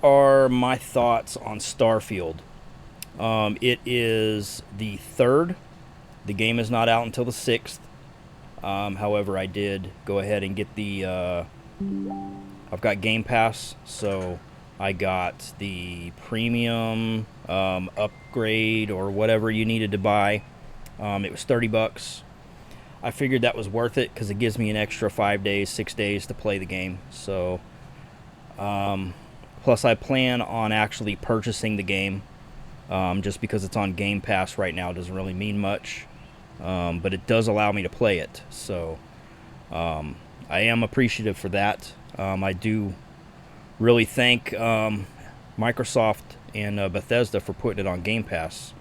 Are my thoughts on Starfield. It is the third. The game is not out until the 6th. However, I did go ahead and get I've got Game Pass, so I got the premium upgrade or whatever you needed to buy. It was $30. I figured that was worth it because it gives me an extra 5 days, 6 days to play the game. So, plus I plan on actually purchasing the game. Just because it's on Game Pass right now doesn't really mean much. But it does allow me to play it. So, I am appreciative for that. I do really thank Microsoft and Bethesda for putting it on Game Pass.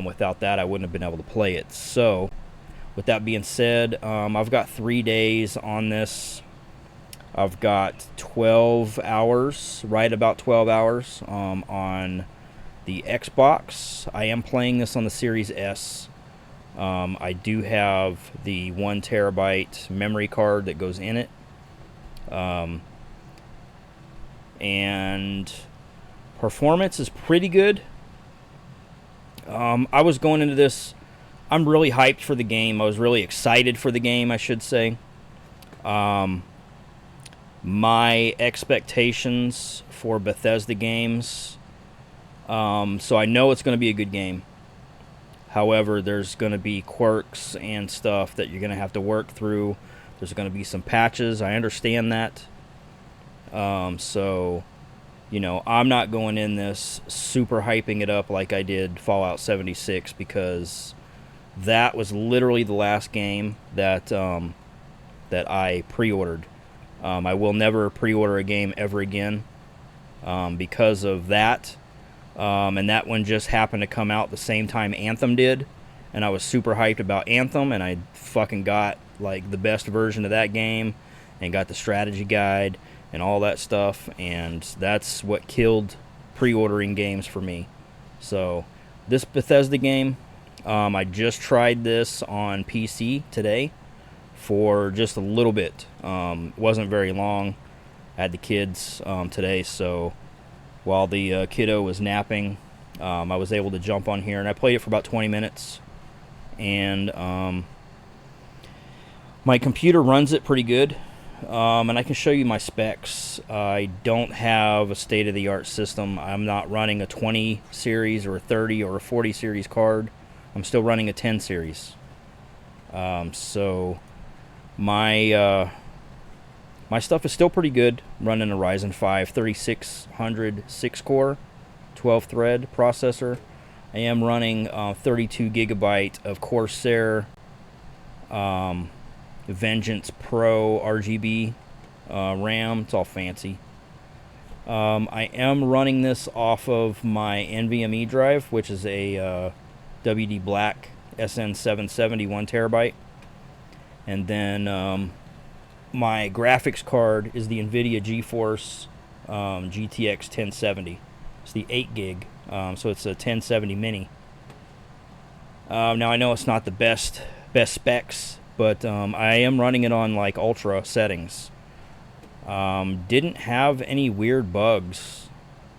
Without that, I wouldn't have been able to play it. So, with that being said, I've got 3 days on this. I've got 12 hours, right about 12 hours on the Xbox. I am playing this on the Series S. I do have the 1 terabyte memory card that goes in it. And performance is pretty good. I was going into this, I'm really hyped for the game. I was really excited for the game, I should say. My expectations for Bethesda games, so I know it's going to be a good game. However, there's going to be quirks and stuff that you're going to have to work through. There's going to be some patches. I understand that. So, I'm not going in this super hyping it up like I did Fallout 76 because that was literally the last game that I pre-ordered. I will never pre-order a game ever again because of that. And that one just happened to come out the same time Anthem did. And I was super hyped about Anthem, and I fucking got like the best version of that game and got the strategy guide and all that stuff. And that's what killed pre-ordering games for me. So this Bethesda game, I just tried this on PC today for just a little bit. It wasn't very long. I had the kids today, so while the kiddo was napping, I was able to jump on here, and I played it for about 20 minutes. And my computer runs it pretty good, and I can show you my specs. I don't have a state-of-the-art system. I'm not running a 20 series or a 30 or a 40 series card. I'm still running a 10 series. So my stuff is still pretty good. I'm running a Ryzen 5 3600 6-core, 12-thread processor. I am running 32 gigabyte of Corsair Vengeance Pro RGB RAM. It's all fancy. I am running this off of my NVMe drive, which is a WD Black SN770 1 terabyte. And then my graphics card is the NVIDIA GeForce GTX 1070. It's the 8 gig, so it's a 1070 mini. Now I know it's not the best specs, but I am running it on like ultra settings. Didn't have any weird bugs,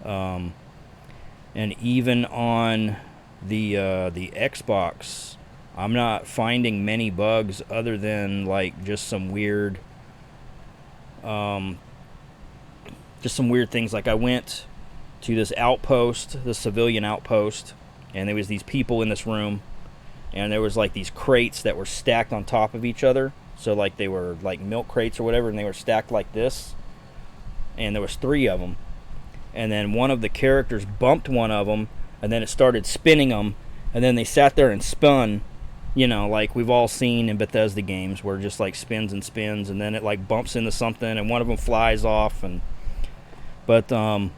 and even on the Xbox, I'm not finding many bugs other than like just some weird things. Like I went to this outpost, the civilian outpost, and there was these people in this room, and there was like these crates that were stacked on top of each other. So like they were like milk crates or whatever, and they were stacked like this, and there was 3 of them. And then one of the characters bumped one of them, and then it started spinning them, and then they sat there and spun, like we've all seen in Bethesda games where it just like spins and spins, and then it like bumps into something, and one of them flies off. But I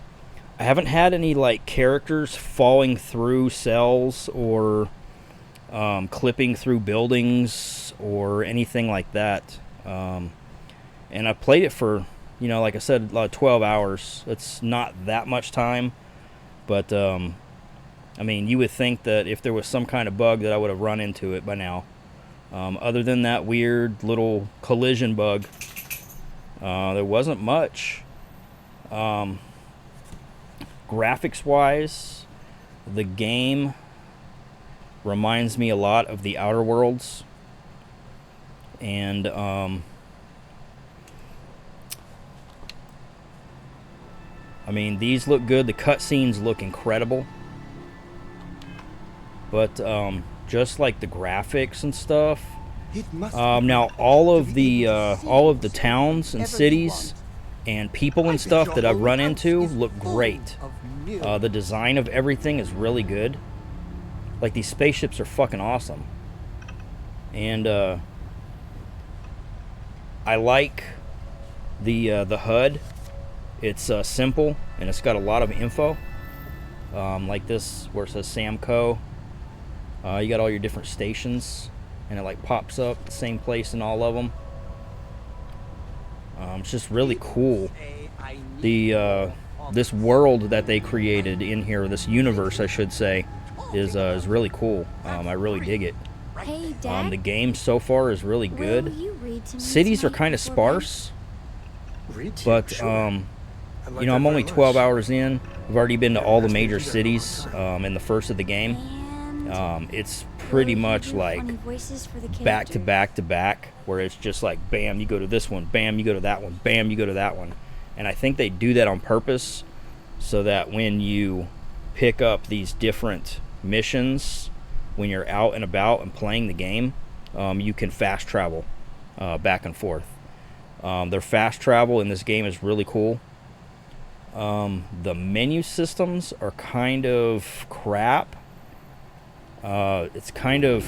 haven't had any like characters falling through cells or clipping through buildings or anything like that. And I played it for, like I said, 12 hours. It's not that much time, but you would think that if there was some kind of bug that I would have run into it by now. Other than that weird little collision bug, there wasn't much. graphics wise, the game reminds me a lot of the Outer Worlds, and I mean, these look good. The cutscenes look incredible, but just like the graphics and stuff. Now all of the towns and cities and people and stuff that I've run into look great. The design of everything is really good. Like, these spaceships are fucking awesome. And I like the HUD. It's simple, and it's got a lot of info. Like this, where it says Samco. You got all your different stations, and it like pops up the same place in all of them. It's just really cool. The this world that they created in here, this universe, I should say, is really cool. I really dig it. Hey, Dad. The game so far is really good. Will you read to me Cities are tonight kind of before bed? sparse, but you know, I'm only 12 hours in. I've already been to all the major cities in the first of the game. And It's pretty will you much do like funny voices for the back to characters? back to back, where it's just like, bam, you go to this one, bam, you go to that one, bam, you go to that one. And I think they do that on purpose so that when you pick up these different missions, when you're out and about and playing the game, you can fast travel back and forth. Their fast travel in this game is really cool. The menu systems are kind of crap. It's kind of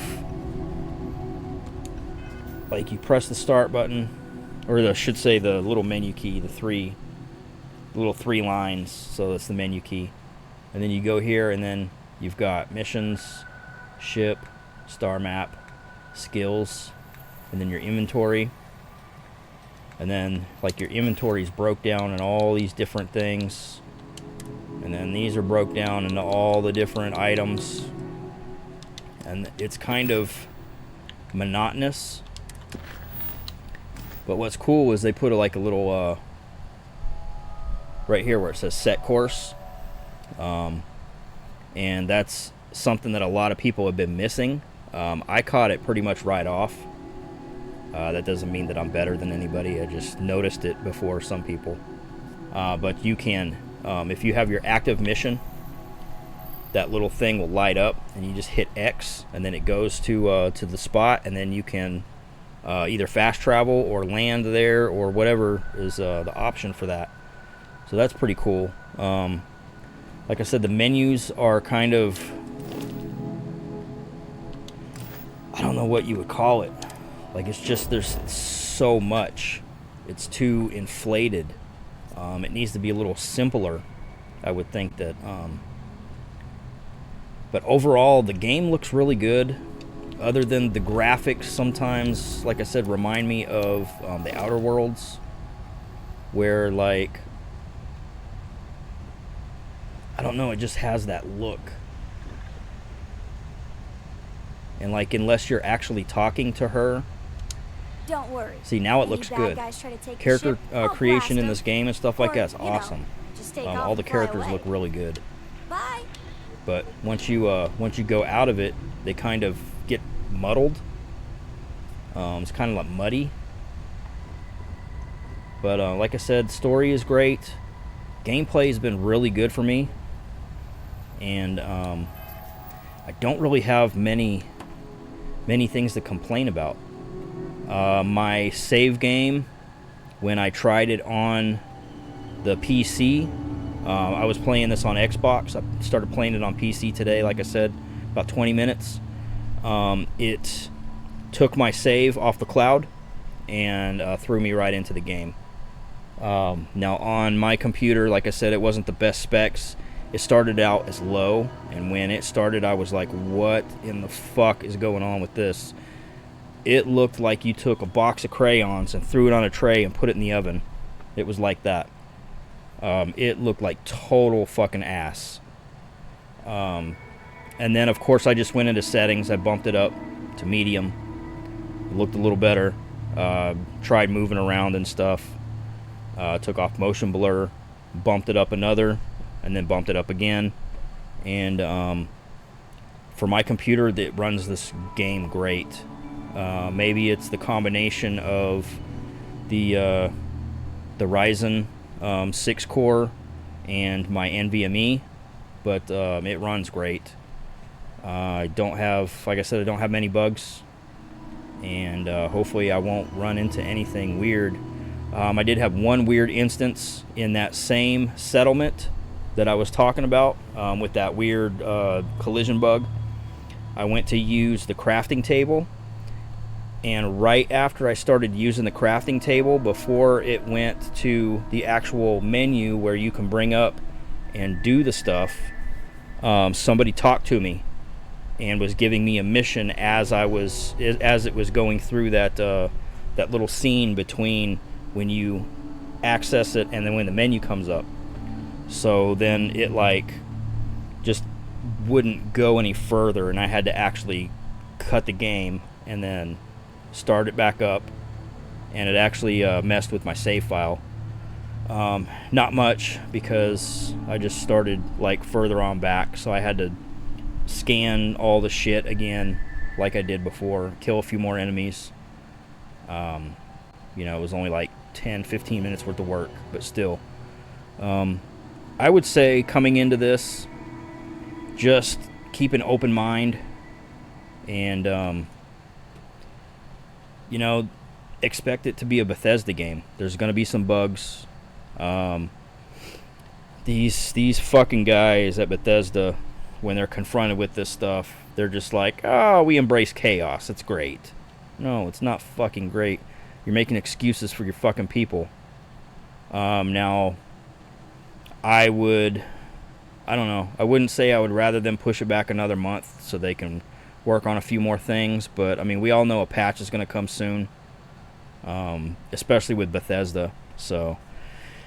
like you press the start button, or I should say the little menu key, the little three lines, so that's the menu key. And then you go here, and then you've got missions, ship, star map, skills, and then your inventory. And then like your inventory is broke down in all these different things, and then these are broke down into all the different items, and it's kind of monotonous. But what's cool is they put like a little right here where it says set course, and that's something that a lot of people have been missing. I caught it pretty much right off. That doesn't mean that I'm better than anybody. I just noticed it before some people. But you can, if you have your active mission, that little thing will light up, and you just hit X, and then it goes to the spot, and then you can either fast travel or land there, or whatever is the option for that. So that's pretty cool. Like I said, the menus are kind of, I don't know what you would call it. Like, it's just, there's so much. It's too inflated. It needs to be a little simpler, I would think that. But overall, the game looks really good. Other than the graphics, sometimes, like I said, remind me of the Outer Worlds, where, like, I don't know, it just has that look. And, like, unless you're actually talking to her. Don't worry. See, now it Any looks bad good. guys try to take the Character ship, I'll creation blast in 'em. this game and stuff like Or, that's you know, awesome. just take All off the and fly characters away. look really good. Bye. But once you go out of it, they kind of get muddled. It's kind of like muddy. But like I said, story is great. Gameplay has been really good for me, and I don't really have many things to complain about. My save game, when I tried it on the PC, I was playing this on Xbox. I started playing it on PC today, like I said, about 20 minutes. It took my save off the cloud and threw me right into the game. Now on my computer, like I said, it wasn't the best specs. It started out as low, and when it started, I was like, what in the fuck is going on with this? It looked like you took a box of crayons and threw it on a tray and put it in the oven. It was like that. It looked like total fucking ass. And then, of course, I just went into settings. I bumped it up to medium. It looked a little better. Tried moving around and stuff. Took off motion blur. Bumped it up another. and then bumped it up again. And for my computer that runs this game great. Maybe it's the combination of the Ryzen 6 core and my NVMe, but it runs great. I don't have, like I said, I don't have many bugs, and hopefully I won't run into anything weird. I did have one weird instance in that same settlement that I was talking about with that weird collision bug. I went to use the crafting table, and right after I started using the crafting table, before it went to the actual menu where you can bring up and do the stuff, somebody talked to me and was giving me a mission as it was going through that little scene between when you access it and then when the menu comes up. So then it like just wouldn't go any further, and I had to actually cut the game and then start it back up, and it actually messed with my save file. Not much, because I just started like further on back, so I had to scan all the shit again like I did before, kill a few more enemies. It was only like 10-15 minutes worth of work, but still. I would say coming into this, just keep an open mind, and expect it to be a Bethesda game. There's going to be some bugs. These fucking guys at Bethesda, when they're confronted with this stuff, they're just like, oh, we embrace chaos, it's great. No, it's not fucking great. You're making excuses for your fucking people. Now, I don't know. I wouldn't say I would rather them push it back another month so they can work on a few more things, but I mean, we all know a patch is going to come soon, especially with Bethesda. So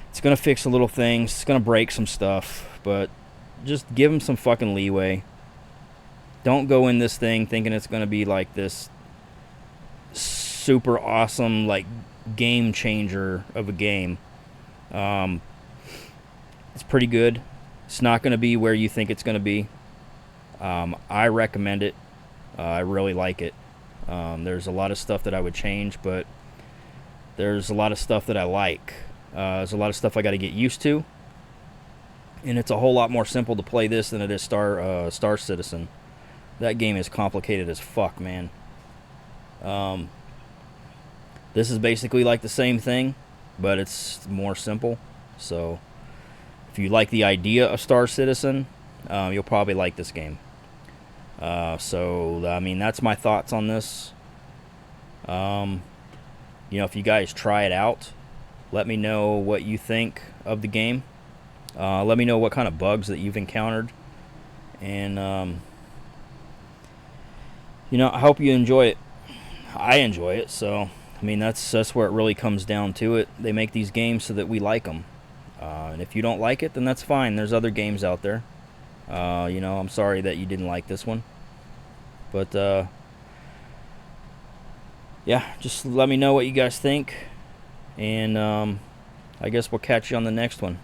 it's going to fix a little things. It's going to break some stuff, but just give them some fucking leeway. Don't go in this thing thinking it's going to be like this super awesome, like, game changer of a game. It's pretty good. It's not going to be where you think it's going to be. I recommend it. I really like it. There's a lot of stuff that I would change, but there's a lot of stuff that I like. There's a lot of stuff I got to get used to, and it's a whole lot more simple to play this than it is Star Citizen. That game is complicated as fuck, man. This is basically like the same thing, but it's more simple. So if you like the idea of Star Citizen, you'll probably like this game. So I mean, that's my thoughts on this. If you guys try it out, let me know what you think of the game. Let me know what kind of bugs that you've encountered, and I hope you enjoy it. I enjoy it, so I mean, that's where it really comes down to it. They make these games so that we like them. And if you don't like it, then that's fine. There's other games out there. I'm sorry that you didn't like this one. But, yeah, just let me know what you guys think. And I guess we'll catch you on the next one.